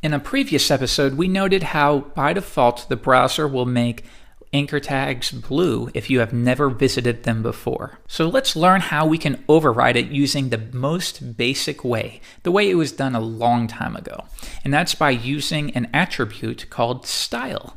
In a previous episode, we noted how, by default, the browser will make anchor tags blue if you have never visited them before. So let's learn how we can override it using the most basic way, the way it was done a long time ago. And that's by using an attribute called style.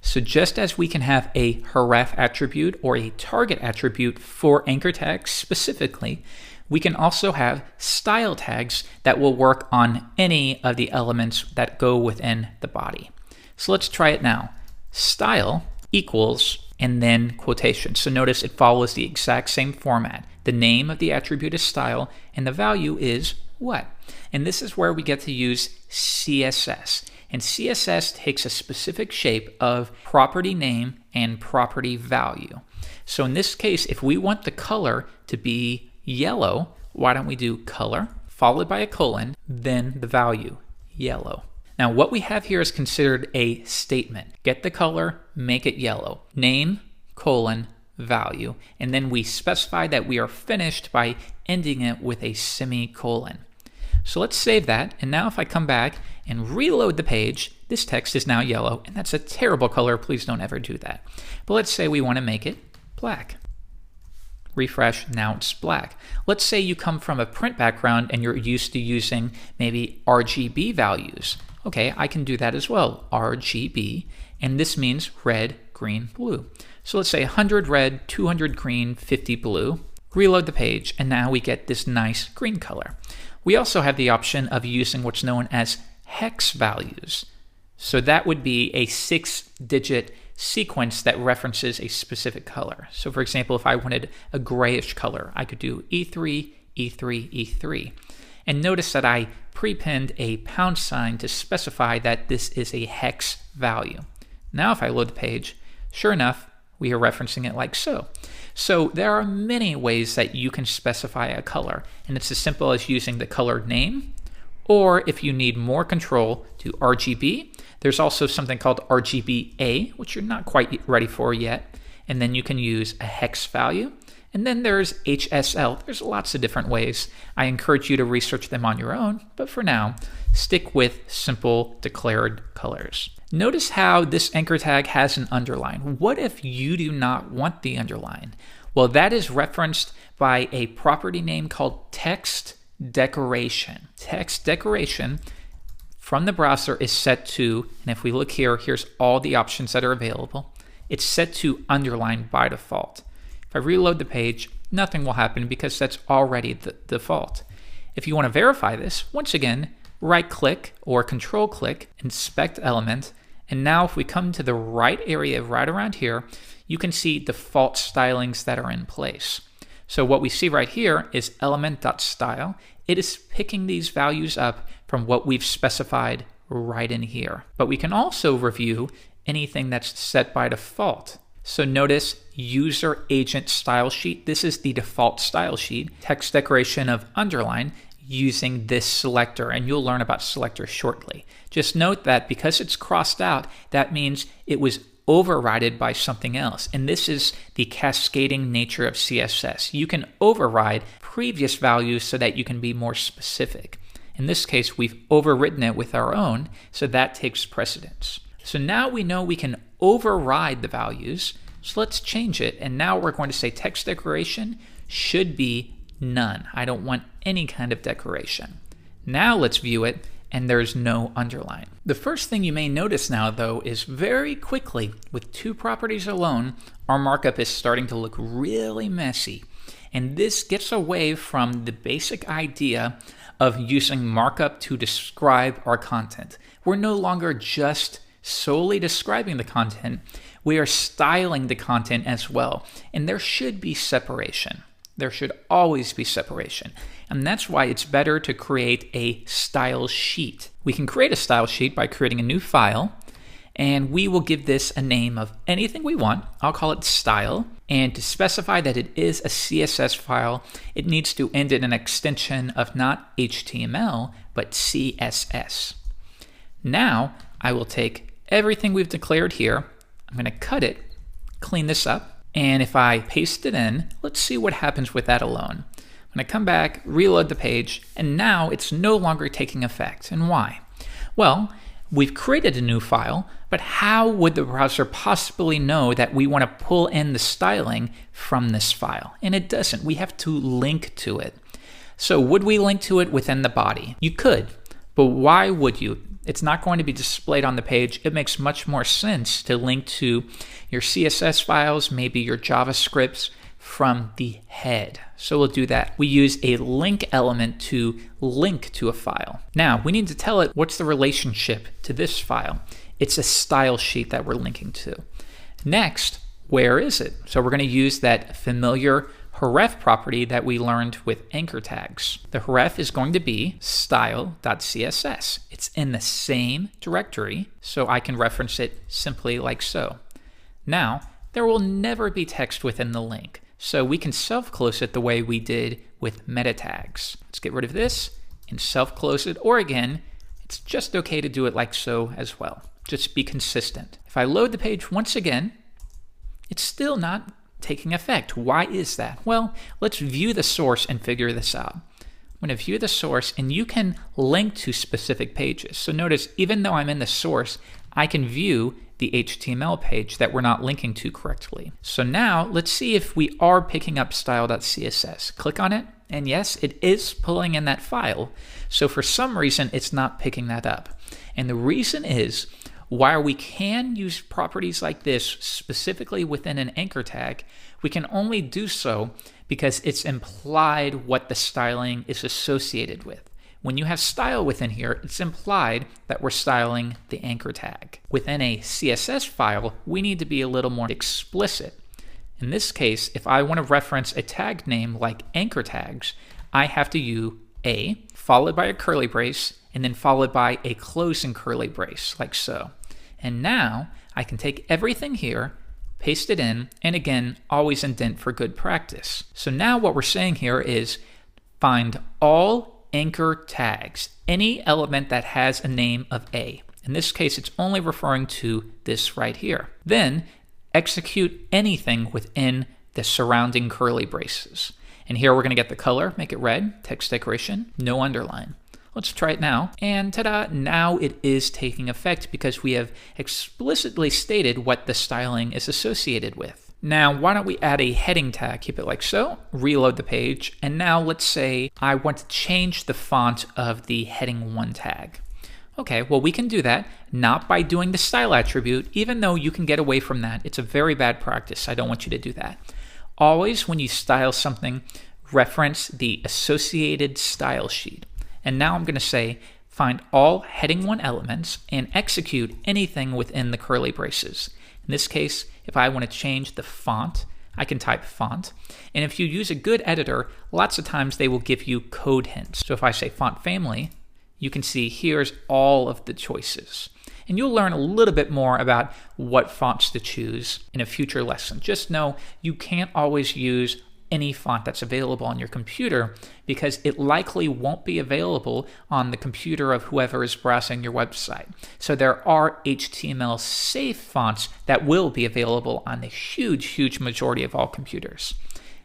So just as we can have a href attribute or a target attribute for anchor tags specifically, we can also have style tags that will work on any of the elements that go within the body. So let's try it now. Style equals and then quotation. So notice it follows the exact same format. The name of the attribute is style and the value is what? And this is where we get to use CSS. And CSS takes a specific shape of property name and property value. So in this case, if we want the color to be yellow, why don't we do color followed by a colon, then the value, yellow. Now what we have here is considered a statement. Get the color, make it yellow. Name, colon, value. And then we specify that we are finished by ending it with a semicolon. So let's save that. And now if I come back and reload the page, this text is now yellow, and that's a terrible color. Please don't ever do that. But let's say we want to make it black. Refresh, now it's black. Let's say you come from a print background and you're used to using maybe RGB values. Okay, I can do that as well, RGB, and this means red, green, blue. So let's say 100 red, 200 green, 50 blue. Reload the page, and now we get this nice green color. We also have the option of using what's known as hex values. So that would be a 6-digit sequence that references a specific color. So for example, if I wanted a grayish color, I could do E3, E3, E3. And notice that I prepinned a pound sign to specify that this is a hex value. Now if I load the page, sure enough, we are referencing it like so. So there are many ways that you can specify a color, and it's as simple as using the color name, or if you need more control, to RGB. There's also something called RGBA, which you're not quite ready for yet. And then you can use a hex value. And then there's HSL. There's lots of different ways. I encourage you to research them on your own. But for now, stick with simple declared colors. Notice how this anchor tag has an underline. What if you do not want the underline? Well, that is referenced by a property name called text decoration. Text decoration from the browser is set to, and if we look here, here's all the options that are available. It's set to underline by default. If I reload the page, nothing will happen because that's already the default. If you want to verify this, once again, right click or control click, inspect element, and now if we come to the right area right around here, you can see default stylings that are in place. So what we see right here is element.style. It is picking these values up from what we've specified right in here. But we can also review anything that's set by default. So notice user agent style sheet. This is the default style sheet. Text decoration of underline using this selector, and you'll learn about selector shortly. Just note that because it's crossed out, that means it was overridden by something else. And this is the cascading nature of CSS. You can override previous values so that you can be more specific. In this case, we've overwritten it with our own, so that takes precedence. So now we know we can override the values. So let's change it. And now we're going to say text decoration should be none. I don't want any kind of decoration. Now let's view it, and there's no underline. The first thing you may notice now, though, is very quickly, with two properties alone, our markup is starting to look really messy. And this gets away from the basic idea of using markup to describe our content. We're no longer just solely describing the content, we are styling the content as well. And there should be separation. There should always be separation. And that's why it's better to create a style sheet. We can create a style sheet by creating a new file, and we will give this a name of anything we want. I'll call it style. And to specify that it is a CSS file, it needs to end in an extension of not HTML, but CSS. Now, I will take everything we've declared here. I'm going to cut it, clean this up. And if I paste it in, let's see what happens with that alone. I'm going to come back, reload the page, and now it's no longer taking effect. And why? Well, we've created a new file, but how would the browser possibly know that we want to pull in the styling from this file? And it doesn't. We have to link to it. So would we link to it within the body? You could, but why would you? It's not going to be displayed on the page. It makes much more sense to link to your CSS files, maybe your JavaScripts, from the head. So we'll do that. We use a link element to link to a file. Now, we need to tell it what's the relationship to this file. It's a style sheet that we're linking to. Next, where is it? So we're going to use that familiar href property that we learned with anchor tags. The href is going to be style.css. It's in the same directory, so I can reference it simply like so. Now, there will never be text within the link, so we can self-close it the way we did with meta tags. Let's get rid of this and self-close it, or again, it's just okay to do it like so as well. Just be consistent. If I load the page once again, it's still not taking effect. Why is that? Well, let's view the source and figure this out. I'm going to view the source, and you can link to specific pages. So notice, even though I'm in the source, I can view the HTML page that we're not linking to correctly. So now let's see if we are picking up style.css. Click on it, and yes, it is pulling in that file. So for some reason, it's not picking that up. And the reason is, while we can use properties like this specifically within an anchor tag, we can only do so because it's implied what the styling is associated with. When you have style within here, it's implied that we're styling the anchor tag. Within a CSS file, we need to be a little more explicit. In this case, if I want to reference a tag name like anchor tags, I have to use a followed by a curly brace and then followed by a closing curly brace like so. And now I can take everything here, paste it in, and again, always indent for good practice. So now what we're saying here is find all anchor tags, any element that has a name of A. In this case, it's only referring to this right here. Then execute anything within the surrounding curly braces. And here we're going to get the color, make it red, text decoration, no underline. Let's try it now, and ta-da, now it is taking effect because we have explicitly stated what the styling is associated with. Now, why don't we add a heading tag? Keep it like so, reload the page, and now let's say I want to change the font of the heading 1 tag. Okay, well, we can do that, not by doing the style attribute, even though you can get away from that. It's a very bad practice. I don't want you to do that. Always, when you style something, reference the associated style sheet. And now I'm going to say, find all heading 1 elements and execute anything within the curly braces. In this case, if I want to change the font, I can type font. And if you use a good editor, lots of times they will give you code hints. So if I say font family, you can see here's all of the choices. And you'll learn a little bit more about what fonts to choose in a future lesson. Just know you can't always use any font that's available on your computer because it likely won't be available on the computer of whoever is browsing your website. So there are HTML safe fonts that will be available on the huge majority of all computers.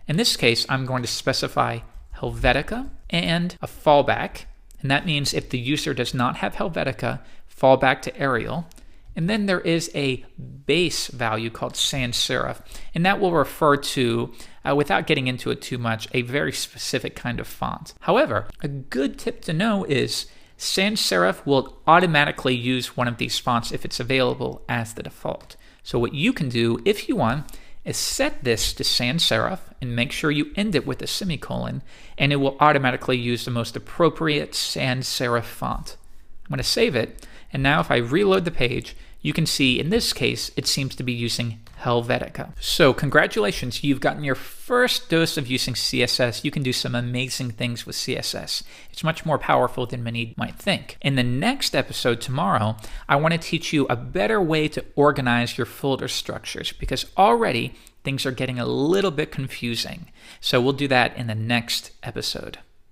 In this case, I'm going to specify Helvetica and a fallback, and that means if the user does not have Helvetica, fall back to Arial. And then there is a base value called sans serif, and that will refer to, without getting into it too much, a very specific kind of font. However, a good tip to know is sans serif will automatically use one of these fonts if it's available as the default. So what you can do, if you want, is set this to sans serif and make sure you end it with a semicolon, and it will automatically use the most appropriate sans serif font. I'm going to save it. And now if I reload the page, you can see in this case, it seems to be using Helvetica. So congratulations, you've gotten your first dose of using CSS. You can do some amazing things with CSS. It's much more powerful than many might think. In the next episode tomorrow, I want to teach you a better way to organize your folder structures because already things are getting a little bit confusing. So we'll do that in the next episode.